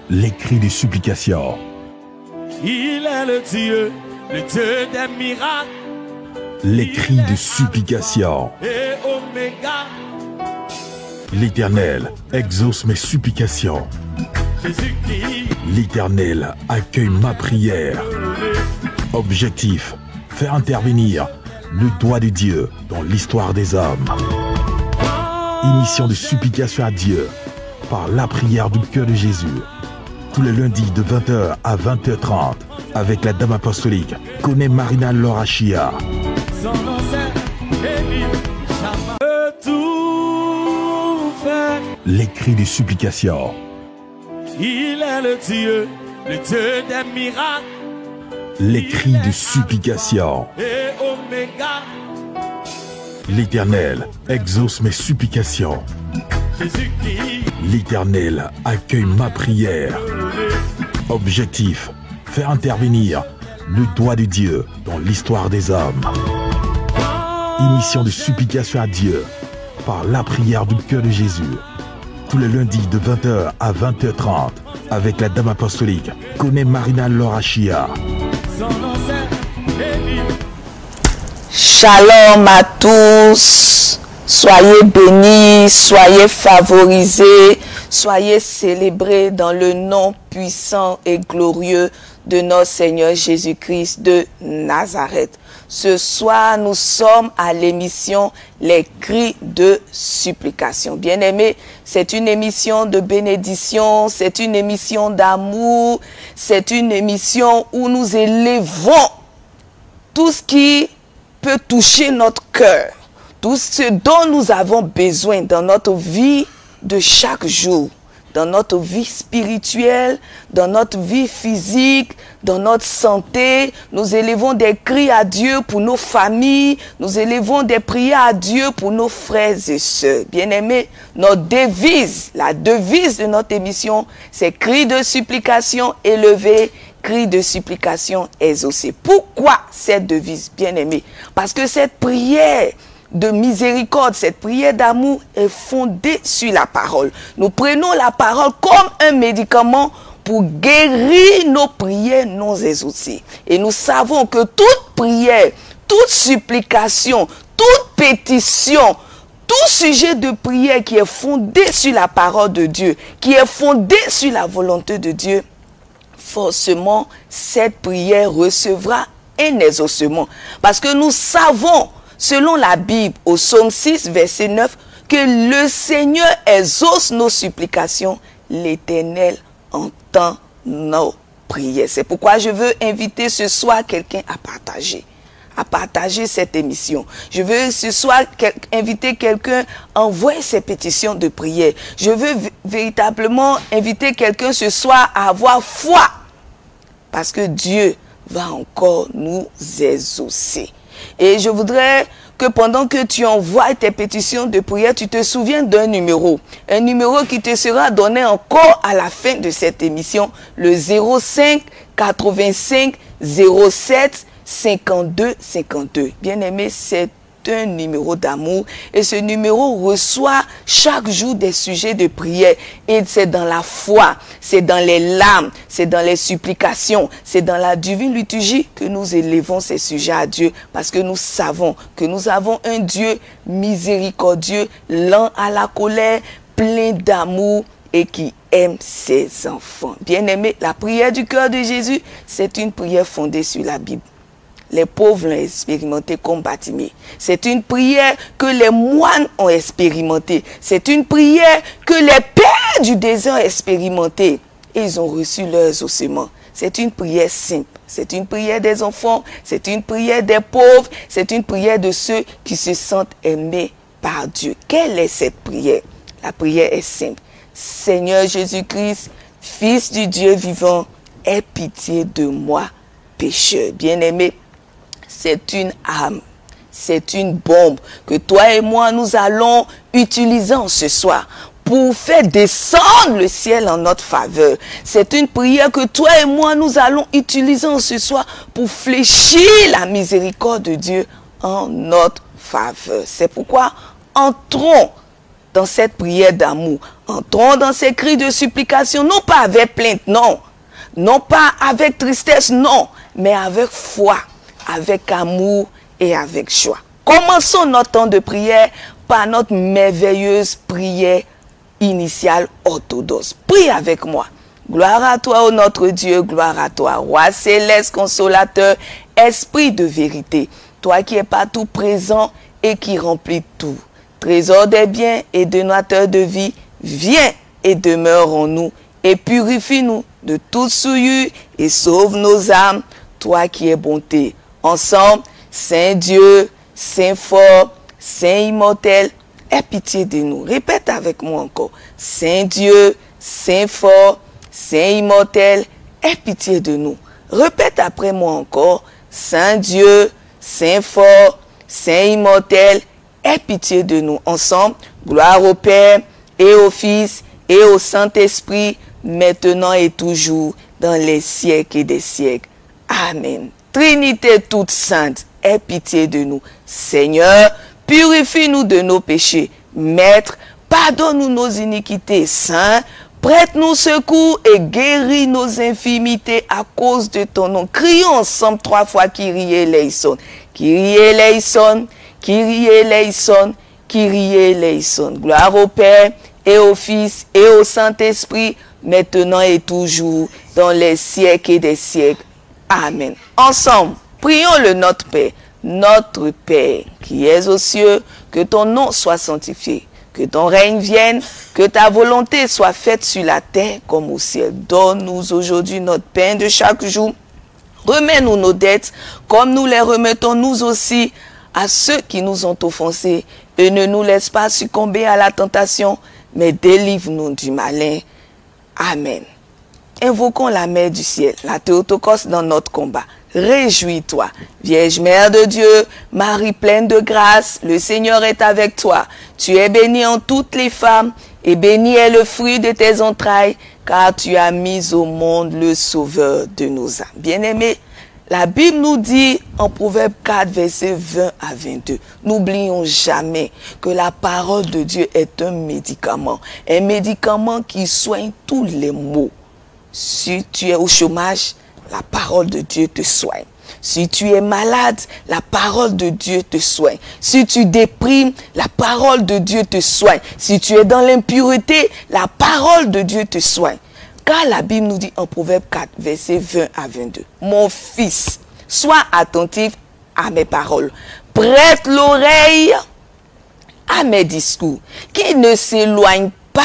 les cris de supplication. Il est le Dieu des miracles. Les cris de supplication. Et Oméga. L'Éternel exauce mes supplications. Jésus-Christ. L'Éternel accueille ma prière. Objectif, faire intervenir le doigt de Dieu dans l'histoire des hommes. Émission de supplication à Dieu par la prière du cœur de Jésus. Tous les lundis de 20h à 20h30 avec la dame apostolique Koné Marina Lorachia. Son nom c'est Élie. Peut tout faire. Les cris de supplication. Il est le Dieu des miracles. Les cris de supplication. Et Oméga. L'Éternel exauce mes supplications. Jésus-Christ. L'Éternel accueille ma prière. Objectif, faire intervenir le doigt de Dieu dans l'histoire des hommes. Émission de supplication à Dieu par la prière du cœur de Jésus. Tous les lundis de 20h à 20h30 avec la dame apostolique Koné Marina Lorachia. Son nom c'est Élie. Shalom à tous, soyez bénis, soyez favorisés, soyez célébrés dans le nom puissant et glorieux de notre Seigneur Jésus-Christ de Nazareth. Ce soir, nous sommes à l'émission Les cris de supplication. Bien-aimés, c'est une émission de bénédiction, c'est une émission d'amour, c'est une émission où nous élevons tout ce qui peut toucher notre cœur, tout ce dont nous avons besoin dans notre vie de chaque jour, dans notre vie spirituelle, dans notre vie physique, dans notre santé. Nous élevons des cris à Dieu pour nos familles, nous élevons des prières à Dieu pour nos frères et sœurs. Bien-aimés, notre devise, la devise de notre émission, c'est cris de supplication élevés, cri de supplication exaucé. Pourquoi cette devise, bien-aimée? Parce que cette prière de miséricorde, cette prière d'amour est fondée sur la parole. Nous prenons la parole comme un médicament pour guérir nos prières non exaucées. Et nous savons que toute prière, toute supplication, toute pétition, tout sujet de prière qui est fondé sur la parole de Dieu, qui est fondé sur la volonté de Dieu, forcément, cette prière recevra un exaucement. Parce que nous savons, selon la Bible, au psaume 6, verset 9, que le Seigneur exauce nos supplications, l'Éternel entend nos prières. C'est pourquoi je veux inviter ce soir quelqu'un à partager cette émission. Je veux ce soir inviter quelqu'un à envoyer ses pétitions de prière. Je veux véritablement inviter quelqu'un ce soir à avoir foi. Parce que Dieu va encore nous exaucer. Et je voudrais que pendant que tu envoies tes pétitions de prière, tu te souviennes d'un numéro. Un numéro qui te sera donné encore à la fin de cette émission. Le 05 85 07 52 52. Bien-aimé, c'est un numéro d'amour et ce numéro reçoit chaque jour des sujets de prière et c'est dans la foi, c'est dans les larmes, c'est dans les supplications, c'est dans la divine liturgie que nous élevons ces sujets à Dieu parce que nous savons que nous avons un Dieu miséricordieux, lent à la colère, plein d'amour et qui aime ses enfants. Bien-aimé, la prière du cœur de Jésus, c'est une prière fondée sur la Bible. Les pauvres l'ont expérimenté comme Bartimée. C'est une prière que les moines ont expérimentée. C'est une prière que les pères du désert ont expérimentée. Et ils ont reçu leur exaucement. C'est une prière simple. C'est une prière des enfants. C'est une prière des pauvres. C'est une prière de ceux qui se sentent aimés par Dieu. Quelle est cette prière? La prière est simple. Seigneur Jésus-Christ, Fils du Dieu vivant, aie pitié de moi, pécheur. Bien-aimé, c'est une âme, c'est une bombe que toi et moi nous allons utiliser en ce soir pour faire descendre le ciel en notre faveur. C'est une prière que toi et moi nous allons utiliser en ce soir pour fléchir la miséricorde de Dieu en notre faveur. C'est pourquoi entrons dans cette prière d'amour. Entrons dans ces cris de supplication, non pas avec plainte, non. Non pas avec tristesse, non. Mais avec foi, avec amour et avec joie. Commençons notre temps de prière par notre merveilleuse prière initiale orthodoxe. Prie avec moi. Gloire à toi, ô notre Dieu, gloire à toi, Roi céleste, consolateur, esprit de vérité. Toi qui es partout présent et qui remplis tout. Trésor des biens et donateur de vie, viens et demeure en nous et purifie-nous de toute souillure et sauve nos âmes, toi qui es bonté. Ensemble, Saint Dieu, Saint fort, Saint immortel, aie pitié de nous. Répète avec moi encore. Saint Dieu, Saint fort, Saint immortel, aie pitié de nous. Répète après moi encore. Saint Dieu, Saint fort, Saint immortel, aie pitié de nous. Ensemble, gloire au Père et au Fils et au Saint-Esprit, maintenant et toujours, dans les siècles et des siècles. Amen. Trinité toute sainte, aie pitié de nous. Seigneur, purifie-nous de nos péchés. Maître, pardonne-nous nos iniquités. Saint, prête-nous secours et guéris nos infirmités à cause de ton nom. Crions ensemble 3 fois Kyrie eleison. Kyrie eleison, Kyrie eleison, Kyrie eleison. Gloire au Père et au Fils et au Saint-Esprit, maintenant et toujours, dans les siècles et des siècles. Amen. Ensemble, prions le Notre Père. Notre Père, qui es aux cieux, que ton nom soit sanctifié, que ton règne vienne, que ta volonté soit faite sur la terre comme au ciel. Donne-nous aujourd'hui notre pain de chaque jour. Remets-nous nos dettes, comme nous les remettons nous aussi à ceux qui nous ont offensés. Et ne nous laisse pas succomber à la tentation, mais délivre-nous du malin. Amen. Invoquons la Mère du ciel, la Théotokos dans notre combat. Réjouis-toi, Vierge Mère de Dieu, Marie pleine de grâce, le Seigneur est avec toi. Tu es bénie en toutes les femmes, et béni est le fruit de tes entrailles, car tu as mis au monde le Sauveur de nos âmes. Bien-aimés, la Bible nous dit en Proverbe 4, versets 20 à 22, n'oublions jamais que la parole de Dieu est un médicament qui soigne tous les maux. Si tu es au chômage, la parole de Dieu te soigne. Si tu es malade, la parole de Dieu te soigne. Si tu déprimes, la parole de Dieu te soigne. Si tu es dans l'impureté, la parole de Dieu te soigne. Car la Bible nous dit en Proverbe 4, versets 20 à 22. Mon fils, sois attentif à mes paroles. Prête l'oreille à mes discours, qui ne s'éloignent pas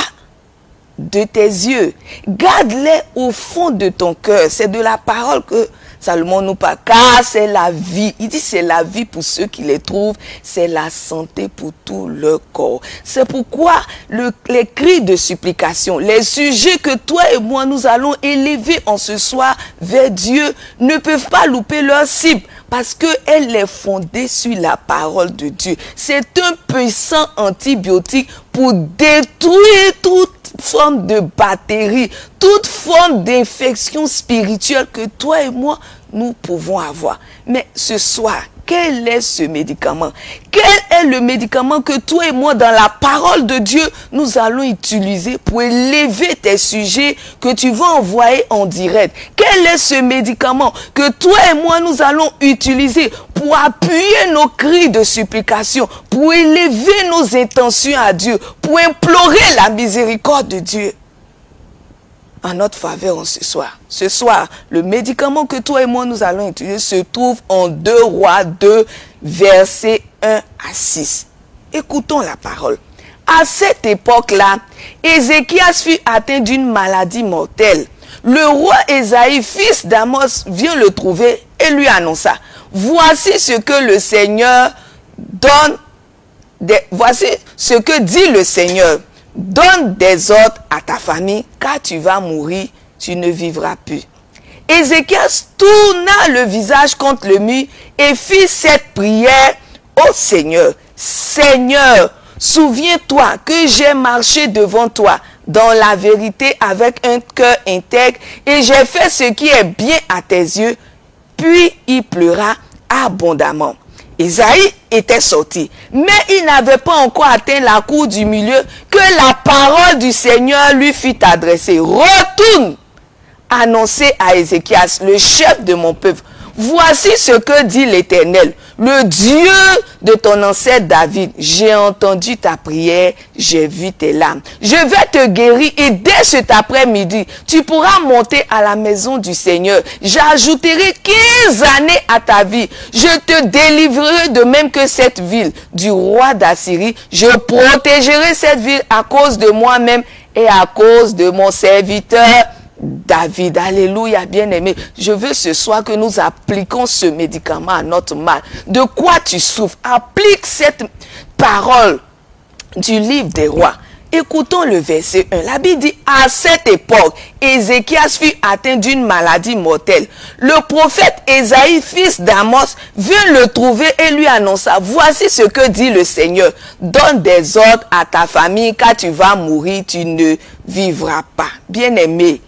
de tes yeux. Garde-les au fond de ton cœur. C'est de la parole que Salomon nous parle. Car c'est la vie. Il dit c'est la vie pour ceux qui les trouvent. C'est la santé pour tout leur corps. C'est pourquoi les cris de supplication, les sujets que toi et moi nous allons élever en ce soir vers Dieu ne peuvent pas louper leur cible. Parce qu'elle est fondée sur la parole de Dieu. C'est un puissant antibiotique pour détruire toute forme de bactérie, toute forme d'infection spirituelle que toi et moi, nous pouvons avoir. Mais ce soir, quel est ce médicament? Quel est le médicament que toi et moi, dans la parole de Dieu, nous allons utiliser pour élever tes sujets que tu vas envoyer en direct? Quel est ce médicament que toi et moi, nous allons utiliser pour appuyer nos cris de supplication, pour élever nos intentions à Dieu, pour implorer la miséricorde de Dieu en notre faveur en ce soir? Ce soir, le médicament que toi et moi nous allons utiliser se trouve en 2 Rois 2, versets 1 à 6. Écoutons la parole. À cette époque-là, Ézéchias fut atteint d'une maladie mortelle. Le roi Ésaïe, fils d'Amos, vient le trouver et lui annonça: voici ce que le Seigneur donne. Voici ce que dit le Seigneur. Donne des ordres à ta famille, car tu vas mourir, tu ne vivras plus. Ézéchias tourna le visage contre le mur et fit cette prière au Seigneur. Seigneur, souviens-toi que j'ai marché devant toi dans la vérité avec un cœur intègre et j'ai fait ce qui est bien à tes yeux. Puis il pleura abondamment. Ésaïe était sorti, mais il n'avait pas encore atteint la cour du milieu que la parole du Seigneur lui fut adressée. Retourne, annoncer à Ézéchias, le chef de mon peuple. Voici ce que dit l'Éternel, le Dieu de ton ancêtre David. J'ai entendu ta prière, j'ai vu tes larmes. Je vais te guérir et dès cet après-midi, tu pourras monter à la maison du Seigneur. J'ajouterai 15 années à ta vie. Je te délivrerai de même que cette ville du roi d'Assyrie. Je protégerai cette ville à cause de moi-même et à cause de mon serviteur David. Alléluia, bien-aimé. Je veux ce soir que nous appliquons ce médicament à notre mal. De quoi tu souffres? Applique cette parole du livre des rois. Écoutons le verset 1. La Bible dit, à cette époque, Ézéchias fut atteint d'une maladie mortelle. Le prophète Ésaïe, fils d'Amos, vint le trouver et lui annonça, voici ce que dit le Seigneur. Donne des ordres à ta famille, car tu vas mourir, tu ne vivras pas. Bien-aimé,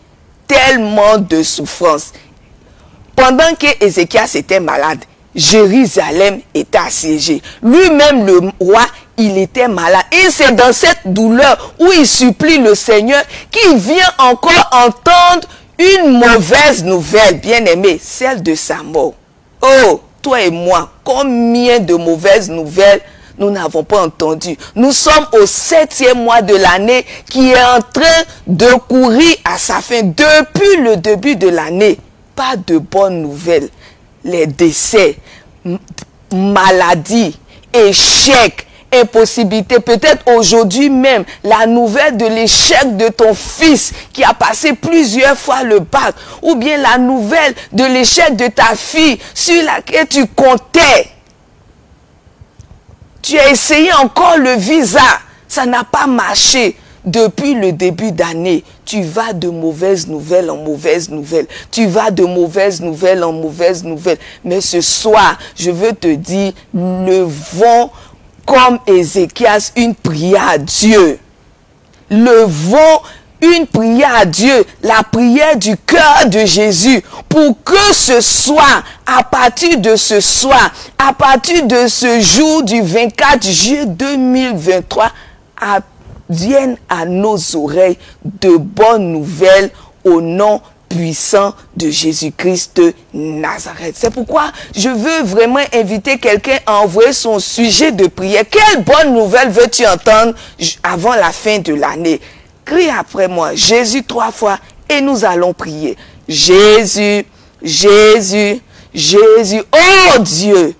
tellement de souffrance. Pendant que Ézéchias était malade, Jérusalem était assiégée. Lui-même, le roi, il était malade. Et c'est dans cette douleur où il supplie le Seigneur qu'il vient encore entendre une mauvaise nouvelle, bien-aimé, celle de sa mort. Oh, toi et moi, combien de mauvaises nouvelles nous n'avons pas entendu. Nous sommes au 7e mois de l'année qui est en train de courir à sa fin. Depuis le début de l'année, pas de bonnes nouvelles. Les décès, maladies, échecs, impossibilités. Peut-être aujourd'hui même, la nouvelle de l'échec de ton fils qui a passé plusieurs fois le bac. Ou bien la nouvelle de l'échec de ta fille sur laquelle tu comptais. Tu as essayé encore le visa, ça n'a pas marché. Depuis le début d'année, tu vas de mauvaises nouvelles en mauvaises nouvelles. Tu vas de mauvaises nouvelles en mauvaises nouvelles. Mais ce soir, je veux te dire, levons comme Ézéchias une prière à Dieu. Levons une prière à Dieu, la prière du cœur de Jésus, pour que ce soir, à partir de ce soir, à partir de ce jour du 24 juillet 2023, viennent à nos oreilles de bonnes nouvelles au nom puissant de Jésus-Christ de Nazareth. C'est pourquoi je veux vraiment inviter quelqu'un à envoyer son sujet de prière. Quelle bonne nouvelle veux-tu entendre avant la fin de l'année? Crie après moi, Jésus 3 fois, et nous allons prier. Jésus, Jésus, Jésus. Oh Dieu,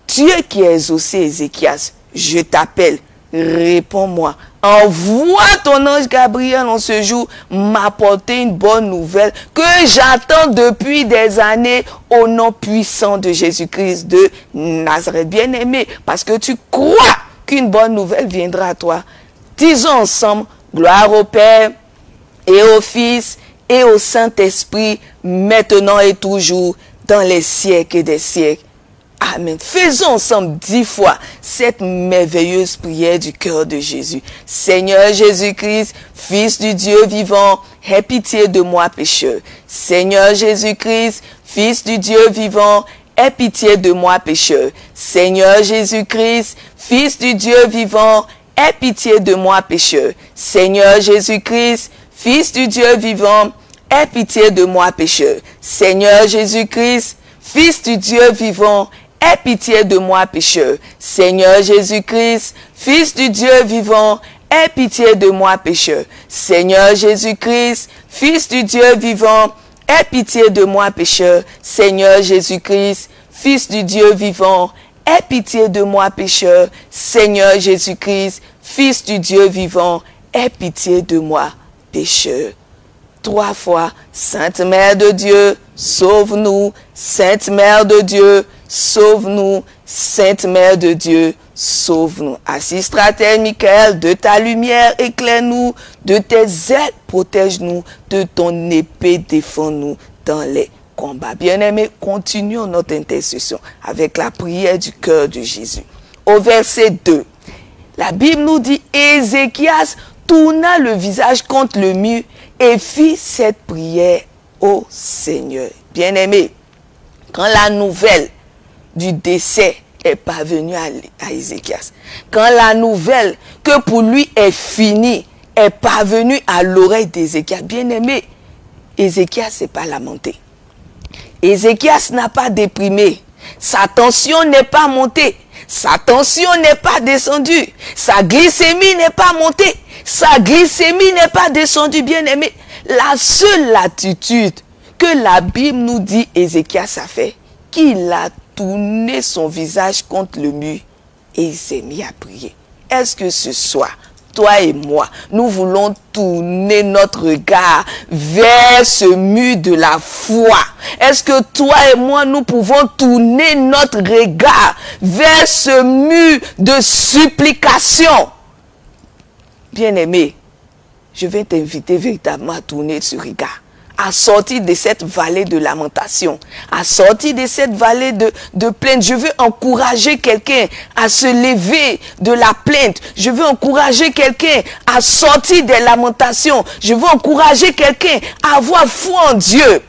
Dieu qui a exaucé Ézéchias, je t'appelle, réponds-moi. Envoie ton ange Gabriel en ce jour m'apporter une bonne nouvelle que j'attends depuis des années au nom puissant de Jésus-Christ de Nazareth. Bien-aimé, parce que tu crois qu'une bonne nouvelle viendra à toi. Disons ensemble, gloire au Père et au Fils et au Saint-Esprit, maintenant et toujours, dans les siècles des siècles. Amen. Faisons ensemble 10 fois cette merveilleuse prière du cœur de Jésus. Seigneur Jésus-Christ, Fils du Dieu vivant, aie pitié de moi pécheur. Seigneur Jésus-Christ, Fils du Dieu vivant, aie pitié de moi pécheur. Seigneur Jésus-Christ, Fils du Dieu vivant, aie pitié de moi pécheur. Seigneur Jésus-Christ, Fils du Dieu vivant, aie pitié de moi pécheur. Seigneur Jésus-Christ, Fils du Dieu vivant, aie pitié de moi pécheur. Seigneur Jésus-Christ, Fils du Dieu vivant, aie pitié de moi pécheur. Seigneur Jésus-Christ, Fils du Dieu vivant, aie pitié de moi pécheur. Seigneur Jésus-Christ, Fils du Dieu vivant, aie pitié de moi pécheur. Seigneur Jésus-Christ, Fils du Dieu vivant, aie pitié de moi pécheur. 3 fois, Sainte Mère de Dieu, sauve-nous. Sainte Mère de Dieu, sauve-nous. Sainte Mère de Dieu, sauve-nous. Assis stratège Michael, de ta lumière éclaire-nous, de tes ailes protège-nous, de ton épée défends-nous dans les combats. Bien-aimés, continuons notre intercession avec la prière du cœur de Jésus. Au verset 2, la Bible nous dit, Ézéchias tourna le visage contre le mur et fit cette prière au Seigneur. Bien-aimé, quand la nouvelle du décès, est parvenue à Ézéchias, quand la nouvelle que pour lui est finie est parvenue à l'oreille d'Ézéchias, bien-aimé, Ézéchias s'est pas lamenté. Ézéchias n'a pas déprimé. Sa tension n'est pas montée. Sa tension n'est pas descendue. Sa glycémie n'est pas montée. Sa glycémie n'est pas descendue, bien-aimé. La seule attitude que la Bible nous dit Ézéchias a fait, qu'il a tourné son visage contre le mur et il s'est mis à prier. Est-ce que ce soir, toi et moi, nous voulons tourner notre regard vers ce mur de la foi? Est-ce que toi et moi, nous pouvons tourner notre regard vers ce mur de supplication? Bien-aimé, je vais t'inviter véritablement à tourner ce regard, à sortir de cette vallée de lamentation, à sortir de cette vallée de plainte. Je veux encourager quelqu'un à se lever de la plainte. Je veux encourager quelqu'un à sortir des lamentations. Je veux encourager quelqu'un à avoir foi en Dieu.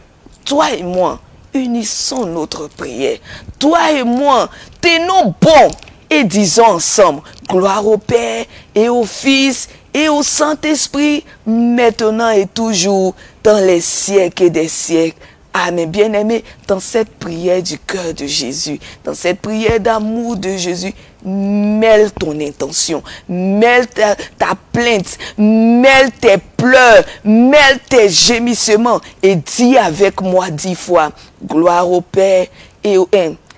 Toi et moi, unissons notre prière. Toi et moi, tenons bon et disons ensemble, gloire au Père et au Fils et au Saint-Esprit, maintenant et toujours, dans les siècles des siècles. Amen. Bien-aimé, dans cette prière du cœur de Jésus, dans cette prière d'amour de Jésus, mêle ton intention, mêle ta plainte, mêle tes pleurs, mêle tes gémissements et dis avec moi 10 fois, gloire au Père et au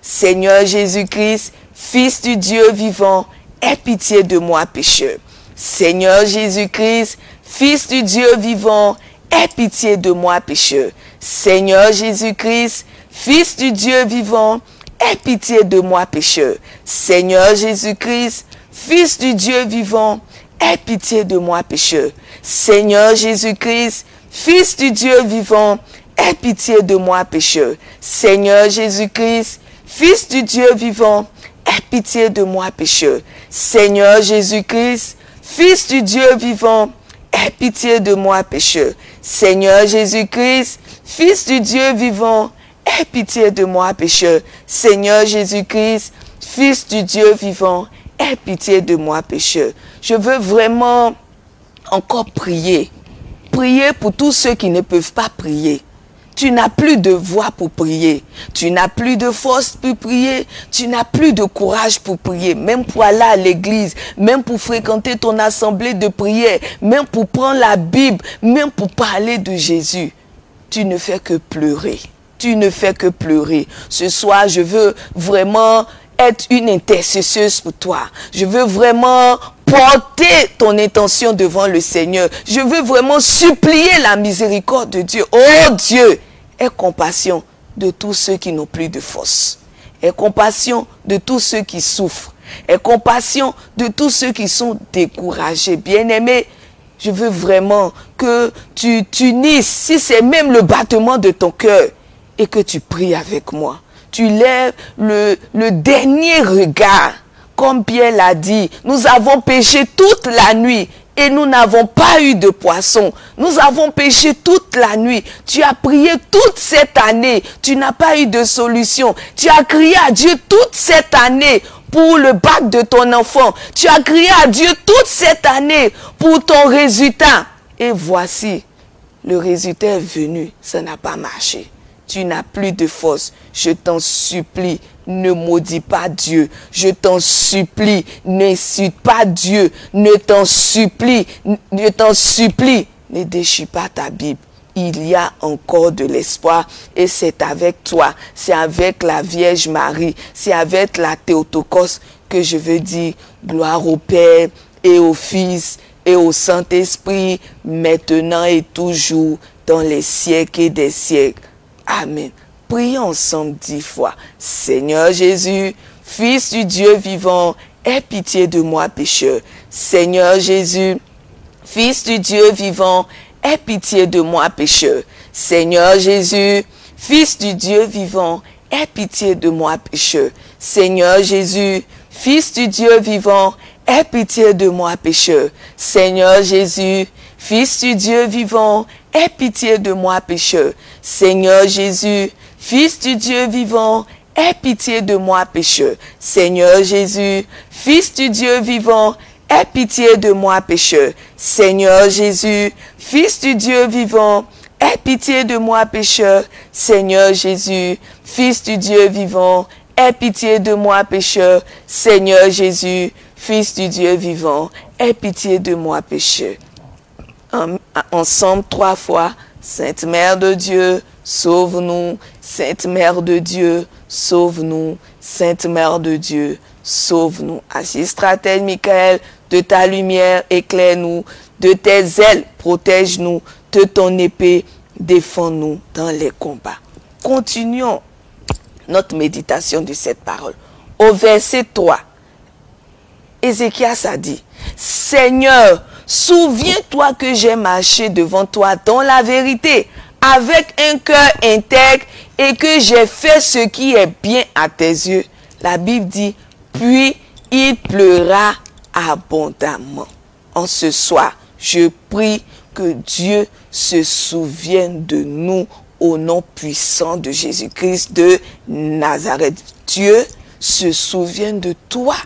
Seigneur Jésus-Christ, Fils du Dieu vivant, aie pitié de moi pécheur. Seigneur Jésus-Christ, Fils du Dieu vivant, aie pitié de moi pécheur. Seigneur Jésus-Christ, Fils du Dieu vivant, aie pitié de moi pécheur. Seigneur Jésus-Christ, Fils du Dieu vivant, aie pitié de moi pécheur. Seigneur Jésus-Christ, Fils du Dieu vivant, aie pitié de moi pécheur. Seigneur Jésus-Christ, Fils du Dieu vivant, aie pitié de moi pécheur. Seigneur Jésus-Christ, Fils du Dieu vivant, aie pitié de moi pécheur. Seigneur Jésus-Christ, Fils du Dieu vivant, aie pitié de moi pécheur. Seigneur Jésus-Christ, Fils du Dieu vivant, aie pitié de moi pécheur. Je veux vraiment encore prier. Prier pour tous ceux qui ne peuvent pas prier. Tu n'as plus de voix pour prier. Tu n'as plus de force pour prier. Tu n'as plus de courage pour prier. Même pour aller à l'église, même pour fréquenter ton assemblée de prière, même pour prendre la Bible, même pour parler de Jésus. Tu ne fais que pleurer. Tu ne fais que pleurer. Ce soir, je veux vraiment être une intercesseuse pour toi. Je veux vraiment porter ton intention devant le Seigneur. Je veux vraiment supplier la miséricorde de Dieu. Oh Dieu, aie compassion de tous ceux qui n'ont plus de force. Aie compassion de tous ceux qui souffrent. Aie compassion de tous ceux qui sont découragés. Bien-aimés, je veux vraiment que tu t'unisses, si c'est même le battement de ton cœur, et que tu pries avec moi. Tu lèves le dernier regard. Comme Pierre l'a dit, nous avons péché toute la nuit et nous n'avons pas eu de poisson. Nous avons péché toute la nuit. Tu as prié toute cette année. Tu n'as pas eu de solution. Tu as crié à Dieu toute cette année pour le bac de ton enfant. Tu as crié à Dieu toute cette année pour ton résultat. Et voici, le résultat est venu. Ça n'a pas marché. Tu n'as plus de force. Je t'en supplie, ne maudis pas Dieu. Je t'en supplie, n'insulte pas Dieu. Ne t'en supplie, ne déchire pas ta Bible. Il y a encore de l'espoir et c'est avec toi, c'est avec la Vierge Marie, c'est avec la Théotokos que je veux dire gloire au Père et au Fils et au Saint-Esprit, maintenant et toujours, dans les siècles des siècles. Amen. Prions ensemble 10 fois. Seigneur Jésus, Fils du Dieu vivant, aie pitié de moi pécheur. Seigneur Jésus, Fils du Dieu vivant, aie pitié de moi pécheur. Seigneur Jésus, Fils du Dieu vivant, aie pitié de moi pécheur. Seigneur Jésus, Fils du Dieu vivant, aie pitié de moi pécheur. Seigneur Jésus, Fils du Dieu vivant, aie pitié de moi pécheur. Seigneur Jésus, Fils du Dieu vivant, aie pitié de moi, pécheur. Seigneur Jésus, Fils du Dieu vivant, aie pitié de moi, pécheur. Seigneur Jésus, Fils du Dieu vivant, aie pitié de moi, pécheur. Seigneur Jésus, Fils du Dieu vivant, aie pitié de moi, pécheur. Seigneur Jésus, Fils du Dieu vivant, aie pitié de moi, pécheur. Ensemble 3 fois. Sainte Mère de Dieu, sauve-nous. Sainte Mère de Dieu, sauve-nous. Sainte Mère de Dieu, sauve-nous. Assis stratège Michael, de ta lumière éclaire-nous, de tes ailes protège-nous, de ton épée défends-nous dans les combats. Continuons notre méditation de cette parole. Au verset 3, Ézéchias a dit, Seigneur, souviens-toi que j'ai marché devant toi dans la vérité, avec un cœur intègre et que j'ai fait ce qui est bien à tes yeux. La Bible dit, puis il pleura abondamment. En ce soir, je prie que Dieu se souvienne de nous au nom puissant de Jésus-Christ de Nazareth. Dieu se souvienne de toi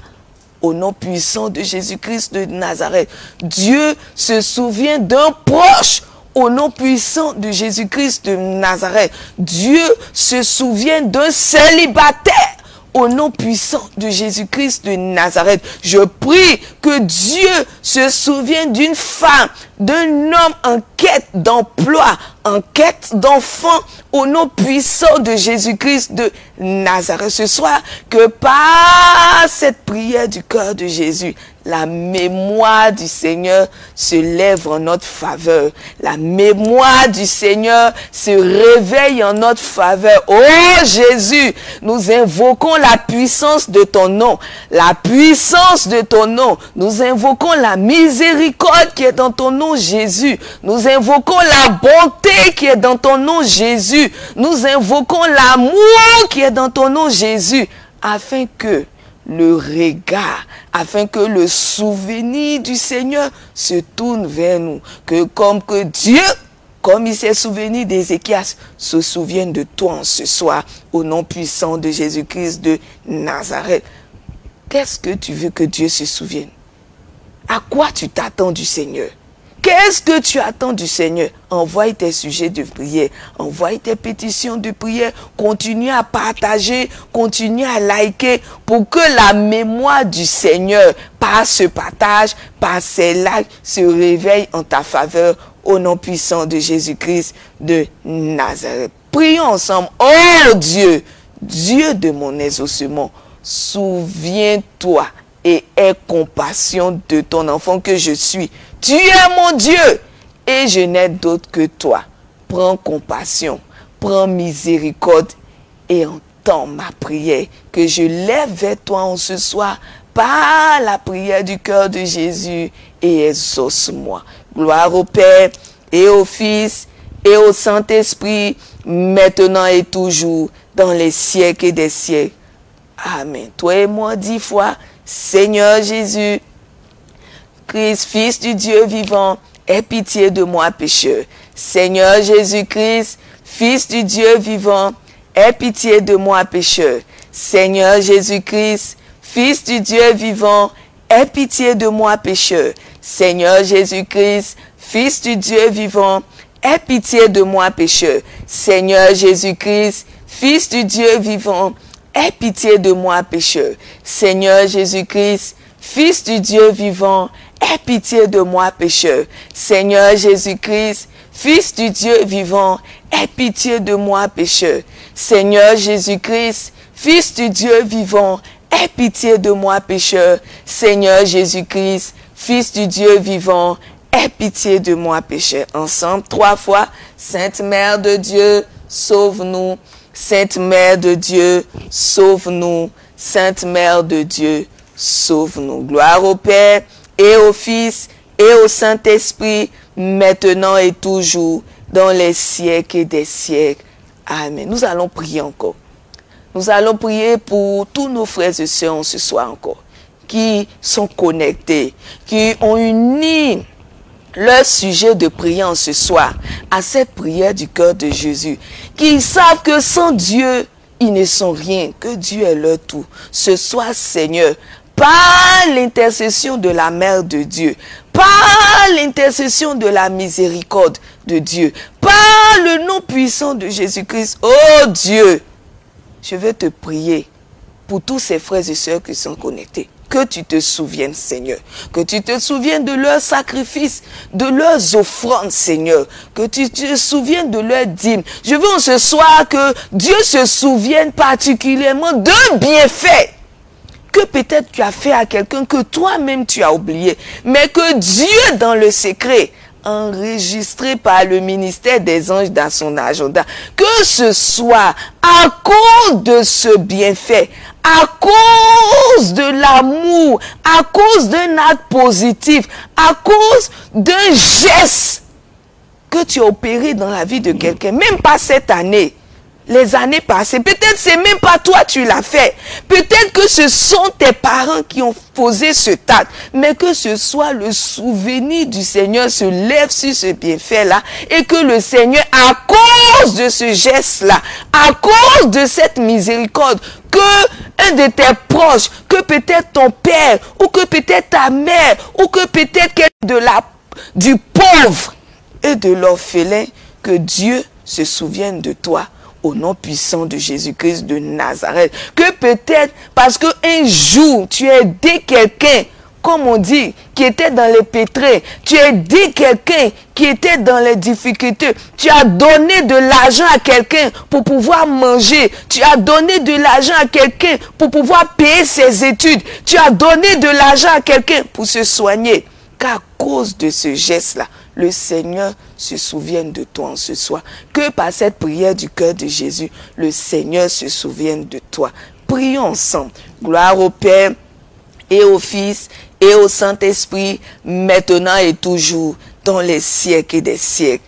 au nom puissant de Jésus-Christ de Nazareth. Dieu se souvient d'un proche au nom puissant de Jésus-Christ de Nazareth. Dieu se souvient d'un célibataire au nom puissant de Jésus-Christ de Nazareth. Je prie que Dieu se souvienne d'une femme, d'un homme en quête d'emploi, en quête d'enfant, au nom puissant de Jésus-Christ de Nazareth. Ce soir, que par cette prière du cœur de Jésus, la mémoire du Seigneur se lève en notre faveur. La mémoire du Seigneur se réveille en notre faveur. Oh Jésus, nous invoquons la puissance de ton nom. La puissance de ton nom. Nous invoquons la miséricorde qui est dans ton nom, Jésus. Nous invoquons la bonté qui est dans ton nom, Jésus. Nous invoquons l'amour qui est dans ton nom, Jésus. Afin que le regard, afin que le souvenir du Seigneur se tourne vers nous. Que Dieu, comme il s'est souvenu d'Ézéchias, se souvienne de toi en ce soir, au nom puissant de Jésus-Christ de Nazareth. Qu'est-ce que tu veux que Dieu se souvienne? À quoi tu t'attends du Seigneur? Qu'est-ce que tu attends du Seigneur? Envoie tes sujets de prière, envoie tes pétitions de prière, continue à partager, continue à liker pour que la mémoire du Seigneur, par ce partage, par ces likes, se réveille en ta faveur au nom puissant de Jésus-Christ de Nazareth. Prions ensemble. Oh Dieu, Dieu de mon exaucement, souviens-toi et aie compassion de ton enfant que je suis. Tu es mon Dieu et je n'ai d'autre que toi. Prends compassion, prends miséricorde et entends ma prière que je lève vers toi en ce soir par la prière du cœur de Jésus et exauce-moi. Gloire au Père et au Fils et au Saint-Esprit, maintenant et toujours, dans les siècles et des siècles. Amen. Toi et moi 10 fois, Seigneur Jésus, Christ, Fils du Dieu vivant, aie pitié de moi, pécheur. Seigneur Jésus-Christ, Fils du Dieu vivant, aie pitié de moi, pécheur. Seigneur Jésus-Christ, Fils du Dieu vivant, aie pitié de moi, pécheur. Seigneur Jésus-Christ, Fils du Dieu vivant, aie pitié de moi, pécheur. Seigneur Jésus-Christ, Fils du Dieu vivant, aie pitié de moi, pécheur. Seigneur Jésus-Christ, Fils du Dieu vivant, aie pitié de moi, pécheur. Seigneur Jésus-Christ, Fils du Dieu vivant, aie pitié de moi, pécheur. Seigneur Jésus-Christ, Fils du Dieu vivant, aie pitié de moi, pécheur. Seigneur Jésus-Christ, Fils du Dieu vivant, aie pitié de moi, pécheur. Ensemble, 3 fois. Sainte Mère de Dieu, sauve-nous. Sainte Mère de Dieu, sauve-nous. Sainte Mère de Dieu, sauve-nous. Gloire au Père et au Fils et au Saint-Esprit, maintenant et toujours, dans les siècles des siècles. Amen. Nous allons prier encore. Nous allons prier pour tous nos frères et sœurs ce soir encore, qui sont connectés, qui ont uni leur sujet de prière ce soir à cette prière du cœur de Jésus, qui savent que sans Dieu, ils ne sont rien, que Dieu est leur tout. Ce soir, Seigneur, par l'intercession de la Mère de Dieu, par l'intercession de la miséricorde de Dieu, par le nom puissant de Jésus-Christ, oh Dieu, je veux te prier pour tous ces frères et sœurs qui sont connectés. Que tu te souviennes, Seigneur. Que tu te souviennes de leurs sacrifices, de leurs offrandes, Seigneur. Que tu te souviennes de leurs dîmes. Je veux en ce soir que Dieu se souvienne particulièrement d'un bienfait que peut-être tu as fait à quelqu'un que toi-même tu as oublié. Mais que Dieu, dans le secret, enregistré par le ministère des anges dans son agenda, que ce soit à cause de ce bienfait, à cause de l'amour, à cause d'un acte positif, à cause d'un geste que tu as opéré dans la vie de quelqu'un, même pas cette année, les années passées, peut-être c'est même pas toi tu l'as fait, peut-être que ce sont tes parents qui ont posé ce acte, mais que ce soit le souvenir du Seigneur se lève sur ce bienfait-là, et que le Seigneur, à cause de ce geste-là, à cause de cette miséricorde, que un de tes proches, que peut-être ton père, ou que peut-être ta mère, ou que peut-être du pauvre et de l'orphelin, que Dieu se souvienne de toi au nom puissant de Jésus-Christ de Nazareth. Que peut-être parce qu'un jour tu as aidé quelqu'un, comme on dit, qui était dans les pétrés, tu as aidé quelqu'un qui était dans les difficultés, tu as donné de l'argent à quelqu'un pour pouvoir manger, tu as donné de l'argent à quelqu'un pour pouvoir payer ses études, tu as donné de l'argent à quelqu'un pour se soigner. Qu'à cause de ce geste-là, le Seigneur se souvienne de toi en ce soir. Que par cette prière du cœur de Jésus, le Seigneur se souvienne de toi. Prions ensemble. Gloire au Père et au Fils et au Saint-Esprit, maintenant et toujours, dans les siècles et des siècles.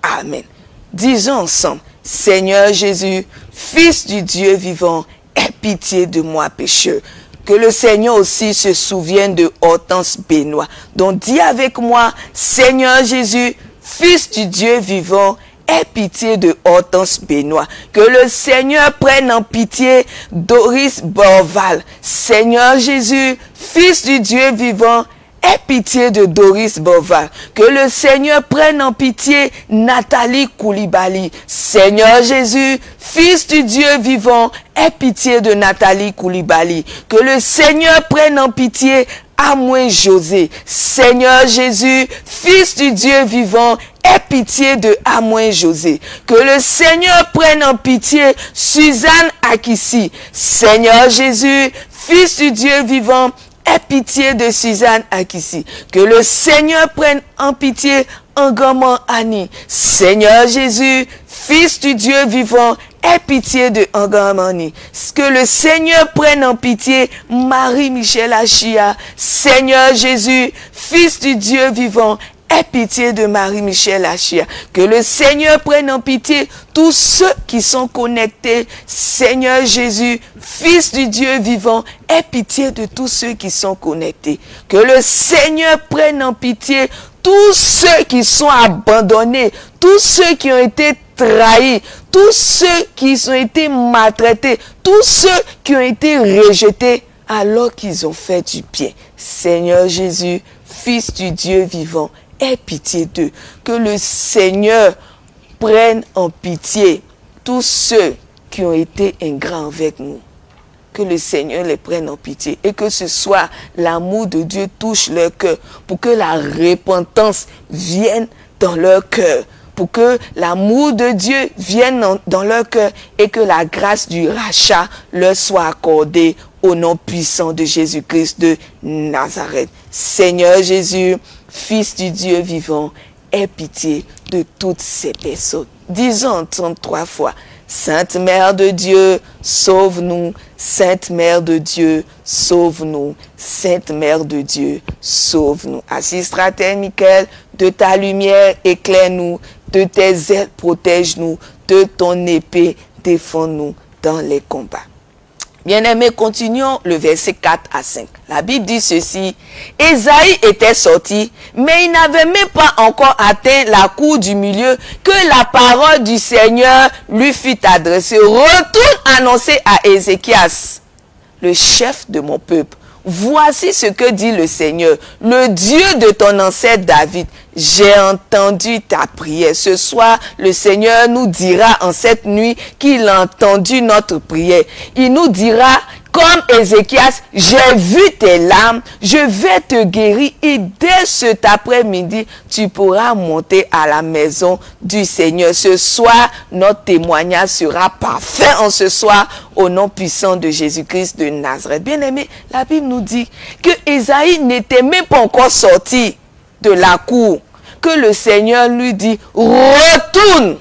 Amen. Disons ensemble, Seigneur Jésus, Fils du Dieu vivant, aie pitié de moi pécheur. Que le Seigneur aussi se souvienne de Hortense Benoît. Donc dis avec moi, Seigneur Jésus, Fils du Dieu vivant, aie pitié de Hortense Benoît. Que le Seigneur prenne en pitié Doris Borval. Seigneur Jésus, Fils du Dieu vivant, aie pitié de Doris Borval. Que le Seigneur prenne en pitié Nathalie Koulibaly. Seigneur Jésus, Fils du Dieu vivant, aie pitié de Nathalie Koulibaly. Que le Seigneur prenne en pitié Amouin José. Seigneur Jésus, Fils du Dieu vivant, aie pitié de Amouin José. Que le Seigneur prenne en pitié Suzanne Akissi. Seigneur Jésus, Fils du Dieu vivant, aie pitié de Suzanne Akissi. Que le Seigneur prenne en pitié Angaman Annie. Seigneur Jésus, Fils du Dieu vivant, aie pitié de Angaman Annie. Que le Seigneur prenne en pitié Marie-Michel Achia. Seigneur Jésus, Fils du Dieu vivant, aie pitié de Marie-Michel Achia. Que le Seigneur prenne en pitié tous ceux qui sont connectés. Seigneur Jésus, Fils du Dieu vivant, aie pitié de tous ceux qui sont connectés. Que le Seigneur prenne en pitié tous ceux qui sont abandonnés, tous ceux qui ont été trahis, tous ceux qui ont été maltraités, tous ceux qui ont été rejetés alors qu'ils ont fait du bien. Seigneur Jésus, Fils du Dieu vivant, aie pitié d'eux. Que le Seigneur prenne en pitié tous ceux qui ont été ingrats avec nous. Que le Seigneur les prenne en pitié et que ce soit l'amour de Dieu touche leur cœur pour que la repentance vienne dans leur cœur, pour que l'amour de Dieu vienne dans leur cœur et que la grâce du rachat leur soit accordée au nom puissant de Jésus-Christ de Nazareth. Seigneur Jésus, Fils du Dieu vivant, aie pitié de toutes ces personnes. Disons 33 fois, Sainte Mère de Dieu, sauve-nous. Sainte Mère de Dieu, sauve-nous. Sainte Mère de Dieu, sauve-nous. Assiste Frater Michael, de ta lumière éclaire-nous, de tes ailes protège-nous, de ton épée défends-nous dans les combats. Bien-aimés, continuons le verset 4 à 5. La Bible dit ceci. Ésaïe était sorti, mais il n'avait même pas encore atteint la cour du milieu que la parole du Seigneur lui fut adressée. Retourne annoncer à Ézéchias, le chef de mon peuple. Voici ce que dit le Seigneur, le Dieu de ton ancêtre David. J'ai entendu ta prière. Ce soir, le Seigneur nous dira en cette nuit qu'il a entendu notre prière. Il nous dira, comme Ézéchias, j'ai vu tes larmes, je vais te guérir et dès cet après-midi, tu pourras monter à la maison du Seigneur. Ce soir, notre témoignage sera parfait en ce soir au nom puissant de Jésus-Christ de Nazareth. Bien-aimé, la Bible nous dit que Ésaïe n'était même pas encore sorti de la cour, que le Seigneur lui dit, retourne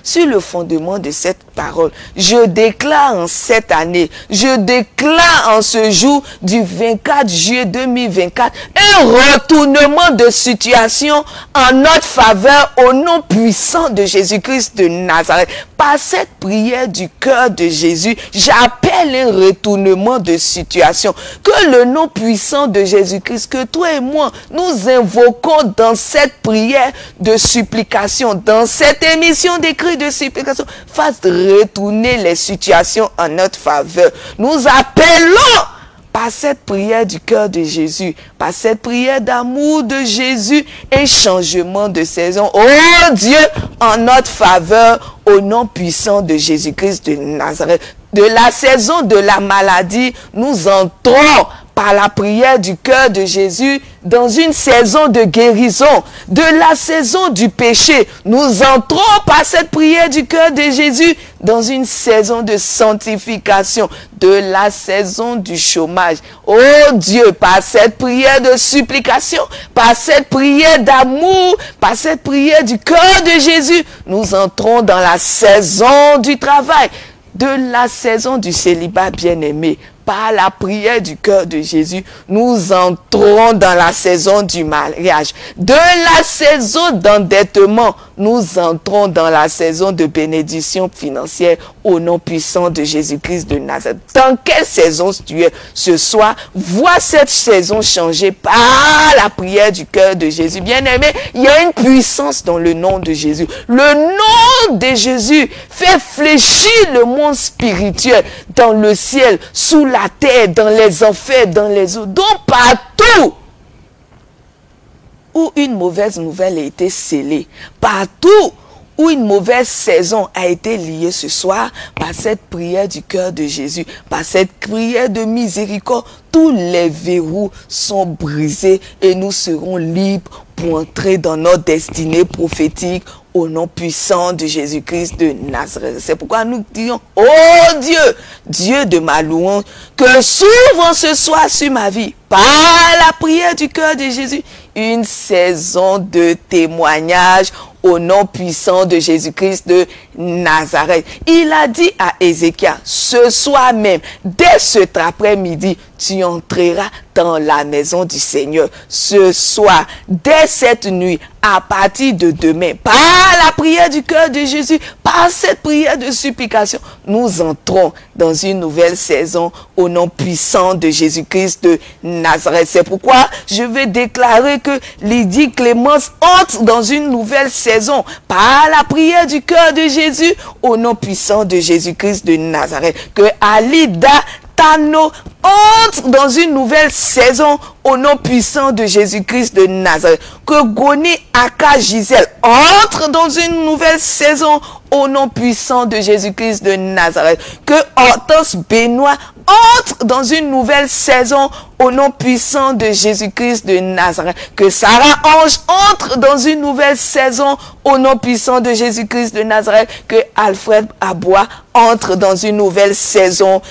sur le fondement de cette parole. Je déclare en cette année, je déclare en ce jour du 24 juillet 2024, un retournement de situation en notre faveur au nom puissant de Jésus-Christ de Nazareth. Par cette prière du cœur de Jésus, j'appelle un retournement de situation. Que le nom puissant de Jésus-Christ, que toi et moi, nous invoquons dans cette prière de supplication, dans cette émission des cris de supplication, fasse retourner les situations en notre faveur. Nous appelons par cette prière du cœur de Jésus, par cette prière d'amour de Jésus, un changement de saison. Oh Dieu, en notre faveur, au nom puissant de Jésus-Christ de Nazareth. De la saison de la maladie, nous entrons par la prière du cœur de Jésus dans une saison de guérison. De la saison du péché, nous entrons par cette prière du cœur de Jésus dans une saison de sanctification. De la saison du chômage. Oh Dieu, par cette prière de supplication, par cette prière d'amour, par cette prière du cœur de Jésus, nous entrons dans la saison du travail. De la saison du célibat bien-aimé, par la prière du cœur de Jésus, nous entrons dans la saison du mariage. De la saison d'endettement, nous entrons dans la saison de bénédiction financière au nom puissant de Jésus-Christ de Nazareth. Dans quelle saison tu es ce soir? Vois cette saison changer par la prière du cœur de Jésus. Bien-aimé, il y a une puissance dans le nom de Jésus. Le nom de Jésus fait fléchir le monde spirituel dans le ciel, sous la terre, dans les enfers, dans les eaux, donc partout où une mauvaise nouvelle a été scellée, partout où une mauvaise saison a été liée ce soir, par cette prière du cœur de Jésus, par cette prière de miséricorde, tous les verrous sont brisés et nous serons libres pour entrer dans notre destinée prophétique au nom puissant de Jésus-Christ de Nazareth. C'est pourquoi nous disons, oh Dieu, Dieu de ma louange, que s'ouvre ce soir sur ma vie, par la prière du cœur de Jésus, une saison de témoignage au nom puissant de Jésus-Christ de Nazareth. Il a dit à Ézéchias, ce soir même, dès cet après-midi, tu entreras dans la maison du Seigneur. Ce soir, dès cette nuit, à partir de demain, par la prière du cœur de Jésus, par cette prière de supplication, nous entrons dans une nouvelle saison au nom puissant de Jésus-Christ de Nazareth. C'est pourquoi je vais déclarer que Lydie Clémence entre dans une nouvelle saison par la prière du cœur de Jésus au nom puissant de Jésus-Christ de Nazareth. Que Alida Tano entre dans une nouvelle saison au nom puissant de Jésus-Christ de Nazareth. Que Goni Aka Gisèle entre dans une nouvelle saison au nom puissant de Jésus-Christ de Nazareth. Que Hortense Benoît entre dans une nouvelle saison au nom puissant de Jésus-Christ de Nazareth. Que Sarah Ange entre dans une nouvelle saison au nom puissant de Jésus-Christ de Nazareth. Que Alfred Abois entre dans une nouvelle saison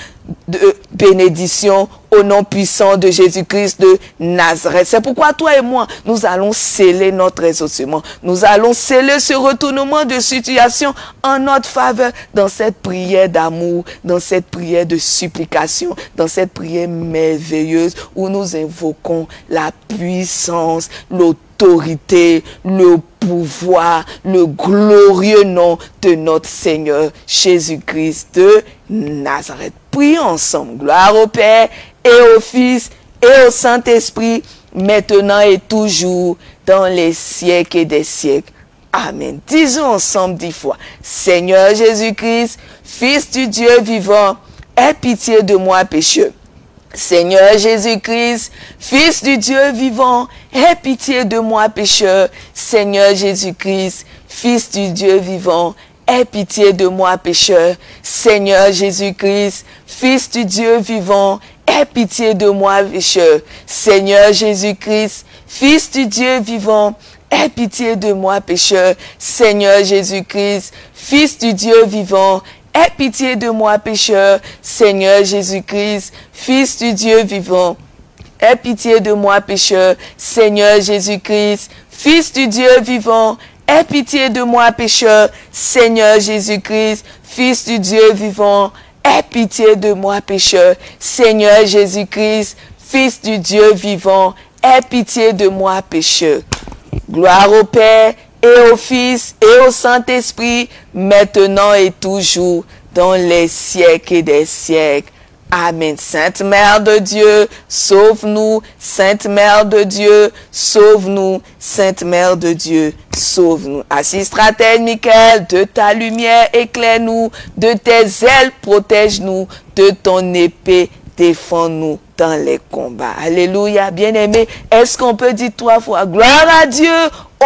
de bénédiction au nom puissant de Jésus-Christ de Nazareth. C'est pourquoi toi et moi, nous allons sceller notre exaucement. Nous allons sceller ce retournement de situation en notre faveur dans cette prière d'amour, dans cette prière de supplication, dans cette prière merveilleuse où nous invoquons la puissance, l'autorité, le pouvoir, le glorieux nom de notre Seigneur Jésus-Christ de Nazareth. Prions ensemble. Gloire au Père et au Fils et au Saint-Esprit, maintenant et toujours, dans les siècles et des siècles. Amen. Disons ensemble 10 fois. Seigneur Jésus-Christ, Fils du Dieu vivant, aie pitié de moi, pécheur. Seigneur Jésus-Christ, Fils du Dieu vivant, aie pitié de moi, pécheur. Seigneur Jésus-Christ, Fils du Dieu vivant, aie pitié de moi, pécheur. Seigneur Jésus-Christ, Fils du Dieu vivant, aie pitié de moi, pécheur. Seigneur Jésus-Christ, Fils du Dieu vivant, aie pitié de moi, pécheur. Seigneur Jésus-Christ, Fils du Dieu vivant, aie pitié de moi, pécheur. Seigneur Jésus-Christ, Fils du Dieu vivant, aie pitié de moi, pécheur. Seigneur Jésus-Christ, Fils du Dieu vivant, aie pitié de moi, pécheur. Seigneur Jésus-Christ, Fils du Dieu vivant, aie pitié de moi, pécheur. Seigneur Jésus-Christ, Fils du Dieu vivant, aie pitié de moi, pécheur. Gloire au Père et au Fils et au Saint-Esprit, maintenant et toujours, dans les siècles des siècles. Amen. Sainte Mère de Dieu, sauve-nous. Sainte Mère de Dieu, sauve-nous. Sainte Mère de Dieu, sauve-nous. Assistratèle Michael, de ta lumière éclaire-nous, de tes ailes protège-nous, de ton épée défends-nous dans les combats. Alléluia, bien-aimé. Est-ce qu'on peut dire 3 fois gloire à Dieu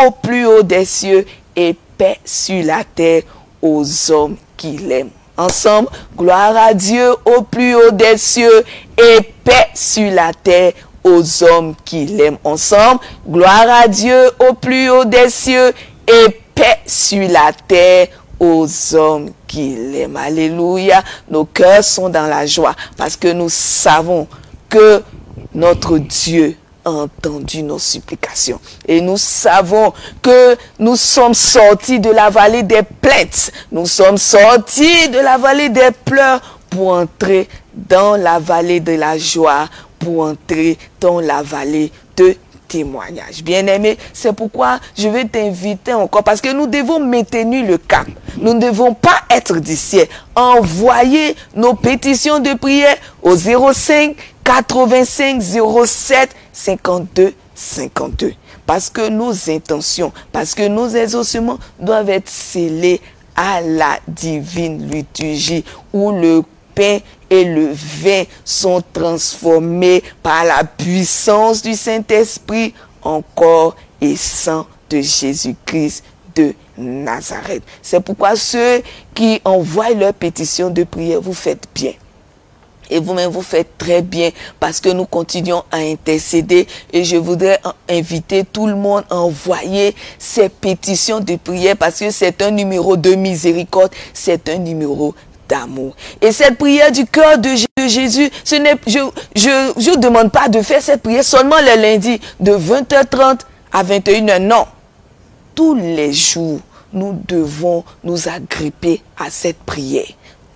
au plus haut des cieux et paix sur la terre aux hommes qui l'aiment. Ensemble, gloire à Dieu au plus haut des cieux et paix sur la terre aux hommes qui l'aiment. Ensemble, gloire à Dieu au plus haut des cieux et paix sur la terre aux hommes qui l'aiment. Alléluia. Nos cœurs sont dans la joie parce que nous savons que notre Dieu a entendu nos supplications. Et nous savons que nous sommes sortis de la vallée des plaintes. Nous sommes sortis de la vallée des pleurs pour entrer dans la vallée de la joie, pour entrer dans la vallée de témoignage. Bien-aimé, c'est pourquoi je vais t'inviter encore, parce que nous devons maintenir le cap. Nous ne devons pas être d'ici. Envoyez nos pétitions de prière au 05 85 07 52 52. Parce que nos intentions, parce que nos exaucements doivent être scellés à la divine liturgie où le pain et le vin sont transformés par la puissance du Saint-Esprit en corps et sang de Jésus-Christ de Nazareth. C'est pourquoi ceux qui envoient leur pétition de prière, vous faites bien. Et vous-même, vous faites très bien parce que nous continuons à intercéder. Et je voudrais inviter tout le monde à envoyer ces pétitions de prière parce que c'est un numéro de miséricorde, c'est un numéro d'amour. Et cette prière du cœur de Jésus, je ne demande pas de faire cette prière seulement le lundi de 20h30 à 21h. Non. Tous les jours, nous devons nous agripper à cette prière.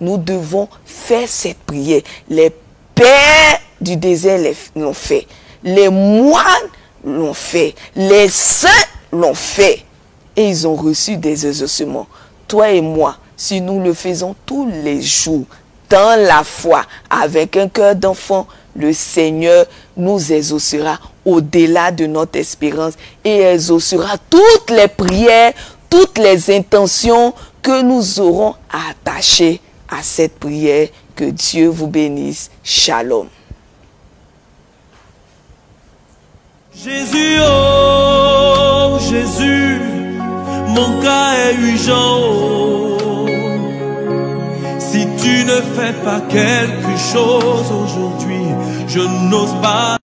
Nous devons faire cette prière. Les pères du désert l'ont fait. Les moines l'ont fait. Les saints l'ont fait. Et ils ont reçu des exaucements. Toi et moi, si nous le faisons tous les jours, dans la foi, avec un cœur d'enfant, le Seigneur nous exaucera au-delà de notre espérance et exaucera toutes les prières, toutes les intentions que nous aurons à attacher à cette prière. Que Dieu vous bénisse. Shalom. Jésus, oh Jésus, mon cas est urgent. Oh. Si tu ne fais pas quelque chose aujourd'hui, je n'ose pas